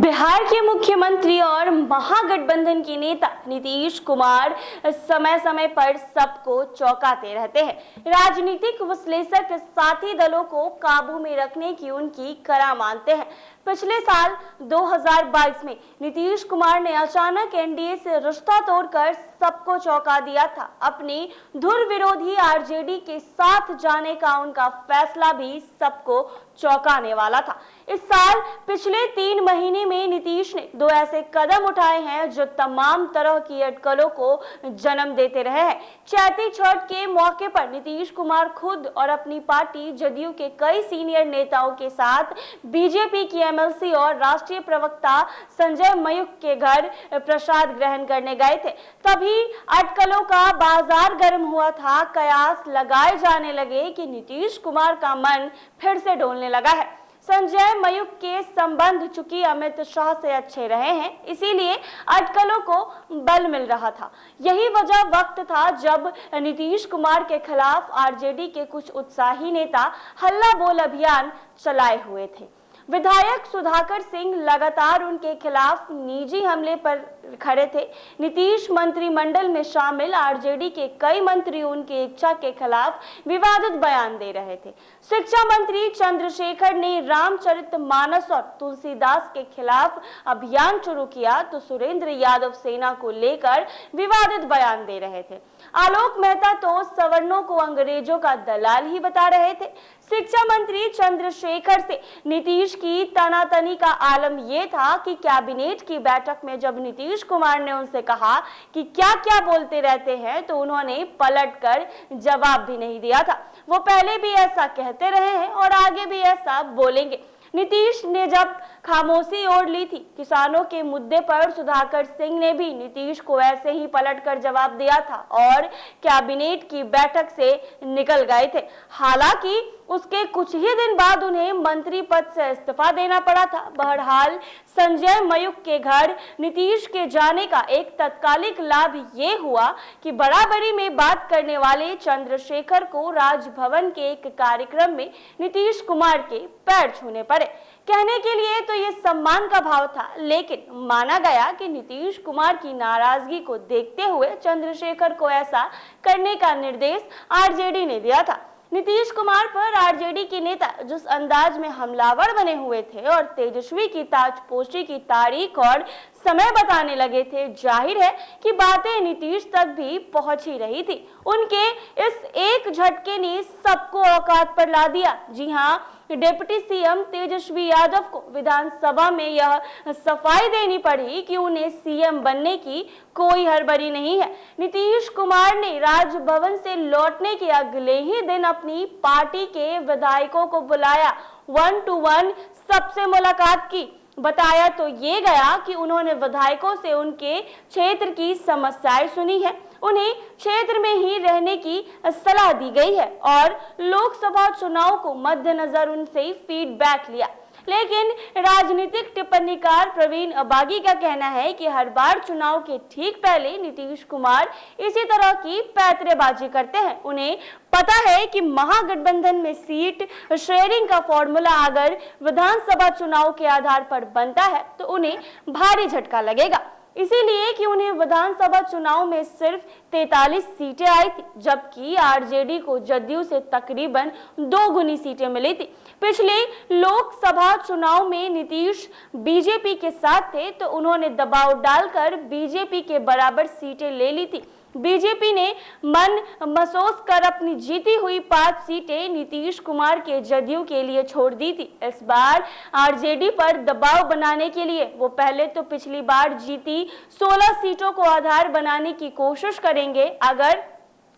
बिहार के मुख्यमंत्री और महागठबंधन के नेता नीतीश कुमार समय समय पर सबको चौंकाते रहते हैं। राजनीतिक विश्लेषक साथी दलों को काबू में रखने की उनकी कला मानते हैं। पिछले साल 2022 में नीतीश कुमार ने अचानक एनडीए से रिश्ता तोड़कर सबको चौंका दिया था। अपनी धुर विरोधी आरजेडी के साथ जाने का उनका फैसला भी सबको चौंकाने वाला था। इस साल पिछले 3 महीने में नीतीश ने 2 ऐसे कदम उठाए हैं जो तमाम तरह की अटकलों को जन्म देते रहे हैं। चैती छठ के मौके पर नीतीश कुमार खुद और अपनी पार्टी जदयू के कई सीनियर नेताओं के साथ बीजेपी की एमएलसी और राष्ट्रीय प्रवक्ता संजय मयूख के घर प्रसाद ग्रहण करने गए थे। तभी अटकलों का बाजार गर्म हुआ था। कयास लगाए जाने लगे कि नीतीश कुमार का मन फिर से डोलने लगा है। संजय मयूख के संबंध चूंकि अमित शाह से अच्छे रहे हैं, इसीलिए अटकलों को बल मिल रहा था। यही वजह वक्त था जब नीतीश कुमार के खिलाफ आरजेडी के कुछ उत्साही नेता हल्ला बोल अभियान चलाए हुए थे। विधायक सुधाकर सिंह लगातार उनके खिलाफ निजी हमले पर खड़े थे। नीतीश मंत्रिमंडल में शामिल आरजेडी के कई मंत्री उनकी इच्छा के खिलाफ विवादित बयान दे रहे थे। शिक्षा मंत्री चंद्रशेखर ने रामचरितमानस और तुलसीदास के खिलाफ अभियान शुरू किया तो सुरेंद्र यादव सेना को लेकर विवादित बयान दे रहे थे। आलोक मेहता तो सवर्णों को अंग्रेजों का दलाल ही बता रहे थे। शिक्षा मंत्री चंद्रशेखर से नीतीश की तनातनी का आलम यह था कि कैबिनेट की बैठक में जब नीतीश कुमार ने उनसे कहा कि क्या क्या बोलते रहते हैं तो उन्होंने पलटकर जवाब भी नहीं दिया था। वो पहले भी ऐसा कहते रहे हैं और आगे भी ऐसा बोलेंगे। नीतीश ने जब खामोशी ओढ़ ली थी किसानों के मुद्दे पर, सुधाकर सिंह ने भी नीतीश को ऐसे ही पलटकर जवाब दिया था और कैबिनेट की बैठक से निकल गए थे। हालांकि उसके कुछ ही दिन बाद उन्हें मंत्री पद से इस्तीफा देना पड़ा था। बहरहाल संजय मयूख के घर नीतीश के जाने का एक तत्कालिक लाभ ये हुआ कि बराबरी में बात करने वाले चंद्रशेखर को राजभवन के एक कार्यक्रम में नीतीश कुमार के पैर छूने पड़े। कहने के लिए तो ये सम्मान का भाव था, लेकिन माना गया कि नीतीश कुमार की नाराजगी को देखते हुए चंद्रशेखर को ऐसा करने का निर्देश आरजेडी ने दिया था। नीतीश कुमार पर आरजेडी के नेता जिस अंदाज में हमलावर बने हुए थे और तेजस्वी की ताजपोशी की तारीख और समय बताने लगे थे, जाहिर है कि बातें नीतीश तक भी पहुंच ही रही थी। उनके इस एक झटके ने सबको औकात पर ला दिया। जी हाँ, डिप्टी सीएम तेजस्वी यादव को विधानसभा में यह सफाई देनी पड़ी कि उन्हें सीएम बनने की कोई हड़बड़ी नहीं है। नीतीश कुमार ने राजभवन से लौटने के अगले ही दिन अपनी पार्टी के विधायकों को बुलाया, 1 to 1 सबसे मुलाकात की। बताया तो ये गया कि उन्होंने विधायकों से उनके क्षेत्र की समस्याएं सुनी है, उन्हें क्षेत्र में ही रहने की सलाह दी गई है और लोकसभा चुनाव को मद्देनजर उनसे फीडबैक लिया। लेकिन राजनीतिक टिप्पणीकार प्रवीण बागी का कहना है कि हर बार चुनाव के ठीक पहले नीतीश कुमार इसी तरह की पैंतरेबाजी करते हैं। उन्हें पता है कि महागठबंधन में सीट शेयरिंग का फॉर्मूला अगर विधानसभा चुनाव के आधार पर बनता है तो उन्हें भारी झटका लगेगा। इसीलिए कि उन्हें विधानसभा चुनाव में सिर्फ 43 सीटें आई थी, जबकि आरजेडी को जदयू से तकरीबन 2 गुनी सीटें मिली थी। पिछले लोकसभा चुनाव में नीतीश बीजेपी के साथ थे तो उन्होंने दबाव डालकर बीजेपी के बराबर सीटें ले ली थी। बीजेपी ने मन महसूस कर अपनी जीती हुई 5 सीटें नीतीश कुमार के जदयू के लिए छोड़ दी थी। इस बार आरजेडी पर दबाव बनाने के लिए वो पहले तो पिछली बार जीती 16 सीटों को आधार बनाने की कोशिश करेंगे। अगर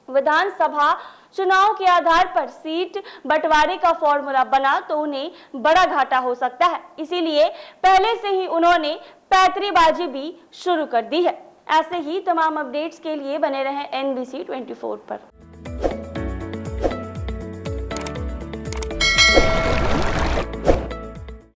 विधानसभा चुनाव के आधार पर सीट बंटवारे का फॉर्मूला बना तो उन्हें बड़ा घाटा हो सकता है। इसीलिए पहले से ही उन्होंने पैंतरेबाजी भी शुरू कर दी है। ऐसे ही तमाम अपडेट्स के लिए बने रहें NBC 24 पर।